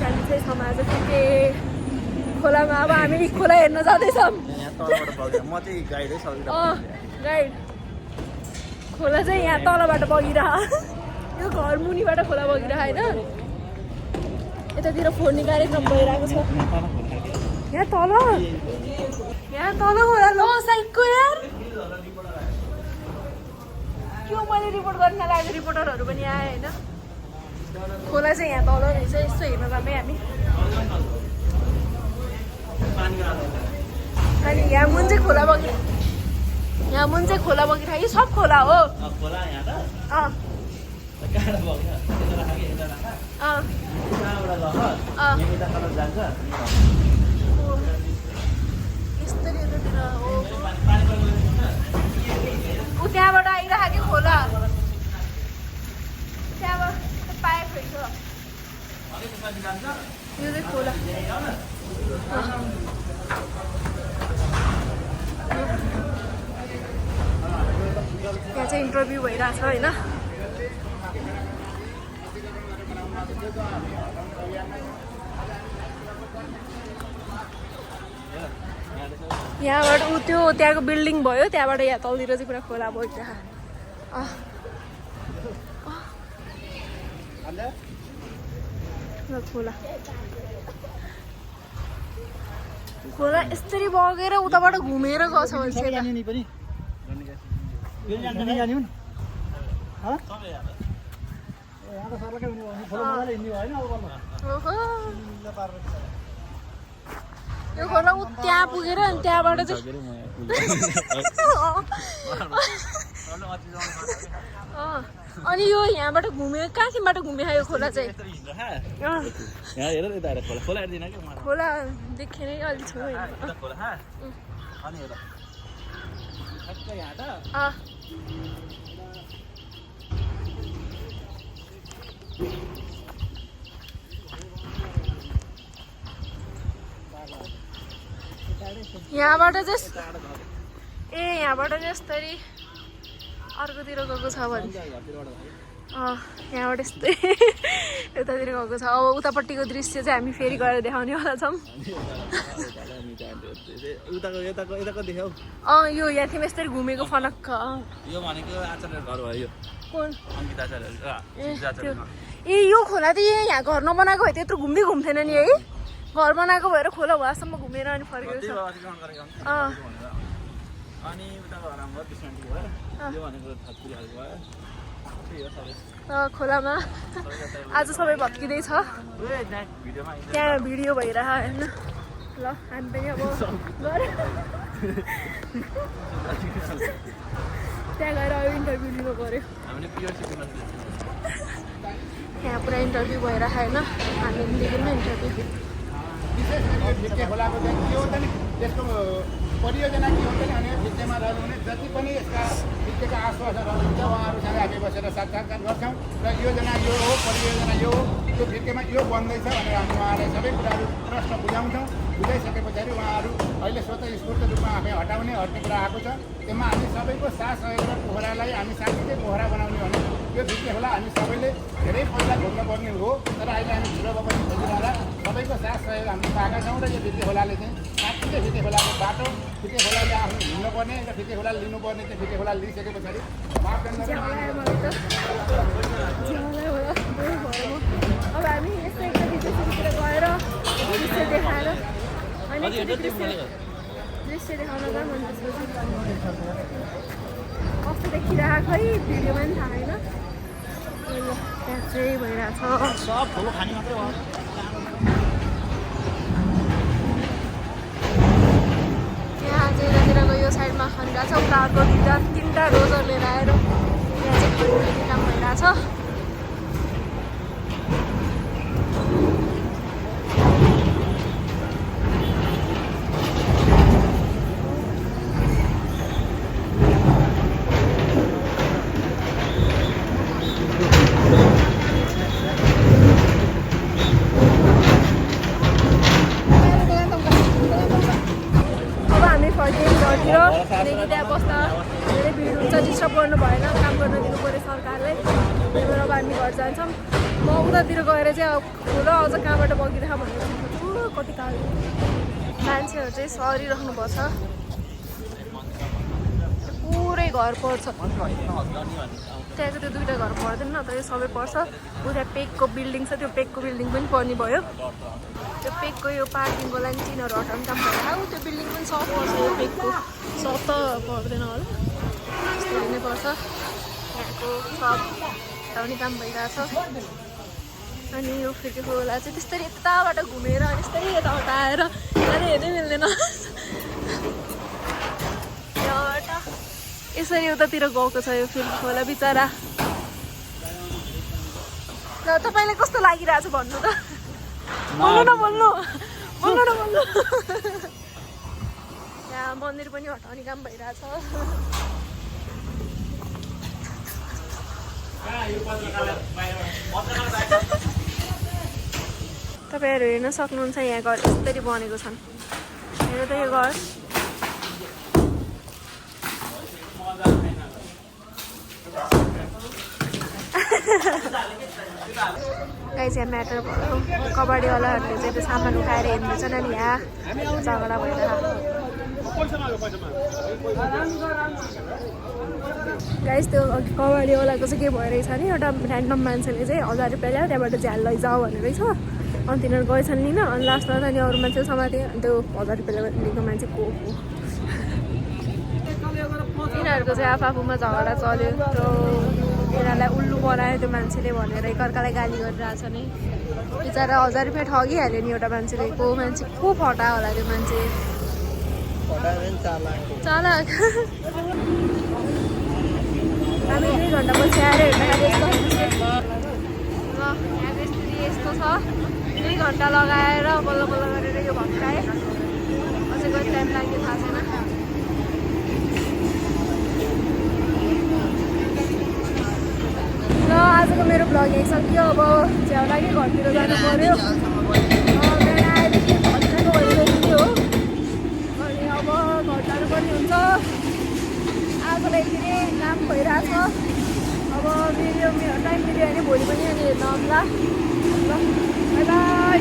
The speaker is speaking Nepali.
हामी चाहिँ समाज के खोलामा अब हामी खोला हेर्न जाँदैछौँ गाइड खोला चाहिँ यहाँ तलबाट बगिरह यो घर मुनिबाट खोला बगिरह होइन यतातिर फोर्ने कार्यक्रम भइरहेको छ यहाँ तल खोला लो साइडको यार त्यो मैले रिपोर्ट गर्न लागेको रिपोर्टरहरू पनि आए होइन खोला चाहिँ यहाँ तल रहेछ यस्तो हेर्न जाँदै हामी अनि यहाँ मुन चाहिँ खोला बगिरहेको यो सब खोला हो यस्तरी यतातिर हो ऊ त्यहाँबाट आइरहेको खोला त्यहाँबाट पाइप रहेछ यो चाहिँ खोला यहाँ चाहिँ इन्टरभ्यू भइरहेछ होइन यहाँबाट ऊ त्यो त्यहाँको बिल्डिङ भयो त्यहाँबाट यहाँ तलतिर चाहिँ पुरा खोला बगिरहेको खोला यस्तरी बगेर उताबाट घुमेर गछ यो खोला ऊ त्यहाँ पुगेर अनि त्यहाँबाट चाहिँ अनि यो यहाँबाट घुम्यो कहाँबाट घुम्यो यो खोला चाहिँ खोला देखेर अलिक छ यहाँबाट चाहिँ यहाँबाट चाहिँ यस्तरी अर्कोतिर गएको छ भने यहाँबाट यस्तै यतातिर गएको छ अब उतापट्टिको दृश्य चाहिँ हामी फेरि गएर देखाउने वाला छौँ यो यहाँ थियौँ यस्तरी घुमेको फनक्क ए यो खोला त यहाँ घर नबनाएको भए त्यत्रो घुम्दै घुम्थेन नि है घर बनाएको भएर खोला भएसम्म घुमेर अनि फर्केको छ खोलामा आज सबै भत्किँदैछ त्यहाँ भिडियो भइरह होइन ल हामी पनि अब त्यहाँ गएर अब इन्टरभ्यू लिनु पऱ्यो यहाँ पुरा इन्टरभ्यू भइरह होइन हामी लिनु इन्टरभ्यू त्यसको परियोजना के हुन्छ नि भने भित्तेमा रहनुहुने जति पनि यसका भित्तेका आश्वासनहरू हुन्छ उहाँहरूसँग हामी बसेर साक्षात्कार गर्छौँ र योजना यो हो परियोजना यो हो त्यो भित्तेमा यो बन्दैछ भनेर हामी उहाँलाई सबै कुराहरू प्रश्न बुझाउँछौँ बुझाइसके पछाडि उहाँहरू अहिले स्वतस्फूर्त रूपमा हामी हट्ने कुरा आएको छ त्यसमा हामी सबैको साथ सहयोग र पोखरालाई हामी साँच्चै पोखरा बनाउने भने यो भित्ते खोला हामी सबैले धेरै पहिला घुम्नुपर्ने हो तर अहिले हामी छिरोमा पनि खोजिरहँदा सबैको साथ सहयोग हामी पाएका छौँ र यो भित्ते खोलाले चाहिँ साँच्चै भित्ते खोलाको बाटो भित्ते खोलाले आफ्नो हिँड्नुपर्ने र भित्ते खोला लिनुपर्ने चाहिँ भित्ते खोला लिइसके पछाडि अब हामी यस्तो एकदम भित्रतिर गएर दृश्य देखाएर होइन दृश्य देखाउन गयो मन त्यसपछि कस्तो देखिरहेको खै भिडियोमा पनि थाहा होइन त्यहाँ चाहिँ भइरहेछ सब ठुलो खाने मात्रै हो यहाँ चाहिँ यतातिरको यो साइडमा खनिरहेको छ उता अर्को तिनवटा रोजर लिएर आएर यहाँ चाहिँ खनिने काम भइरहेछ त्यहाँ बस्दा धेरै भिड हुन्छ डिस्टर्ब गर्नु भएन काम गर्न दिनु पऱ्यो सरकारलाई त्यही भएर खोला अझ कहाँबाट बगिरह भनेर कति कालो मान्छेहरू चाहिँ सरिराख्नुपर्छ पुरै घर पर्छ त्यहाँको त्यो दुईवटा घर पर्दैन न त यो सबै पर्छ उता पेकको बिल्डिङ छ त्यो पेकको बिल्डिङ पनि पर्ने भयो त्यो पेकको यो पार्किङको लागि चिनहरू हटाउनु काम भएर त्यो बिल्डिङ पनि सब पर्छ यो पेकको सब त पर्दैन होला त्यस्तै नै पर्छ यहाँको सब हटाउने काम भइरहेछ अनि यो फेरि खोला चाहिँ त्यस्तरी यताबाट घुमेर अनि यस्तै यताबाट आएर त्यहाँ हेर्नै मिल्दैन यसरी उतातिर गएको छ यो फेरि खोला बिचरा ल तपाईँलाई कस्तो लागिरहेछ भन्नु त बोल्नु यहाँ मन्दिर पनि हटाउने काम भइरहेछ तपाईँहरू हेर्न सक्नुहुन्छ यहाँ घर यसरी बनेको छन् हेर त यो घर गाइस यहाँ म्याटर भयो कबड्डीवालाहरूले चाहिँ त्यो सामान उठाएर हिँड्दैछन् अनि यहाँ झगडा भइरहेको गाइस त्यो कबड्डीवालाको चाहिँ के भइरहेछ नि एउटा ऱ्यान्डम मान्छेले चाहिँ 1000 रुपियाँ ल्यायो त्यहाँबाट झ्याल लैजाऊ भनेरै छ अनि तिनीहरू गएछन् नि अनि लास्टमा त अनि अरू मान्छे समाते त्यो 1000 रुपियाँ लिएको मान्छे को हो तिनीहरूको चाहिँ आफूमा झगडा चल्यो त्यो तिनीहरूलाई उल्लु बनायो त्यो मान्छेले भनेर एकअर्कालाई गाली गरिरहेछ नि बिचरा 1000 रुपियाँ ठगिहाल्यो नि एउटा मान्छेले को मान्छे को फटायो होला त्यो मान्छे चालक हामी 2 घन्टापछि आएर हेर्दाखेरि यस्तो छ 2 घन्टा लगाएर बल्ल बल्ल गरेर यो भत्काएँ अझै कति टाइम लाग्यो थाहा छैन ल आजको मेरो भ्लग यही सक्यो अब च्याउ लाग्यो घरतिर जानु पर्यो बिहान आएदेखि भत्काएको भइरहेको हो अनि अब घर जानु पनि हुन्छ आजलाई फेरि काम भइरहेछ अब भिडियो टाइम मिल्यो भने भोलि पनि अनि हेर्न आउँला ल बाई बाई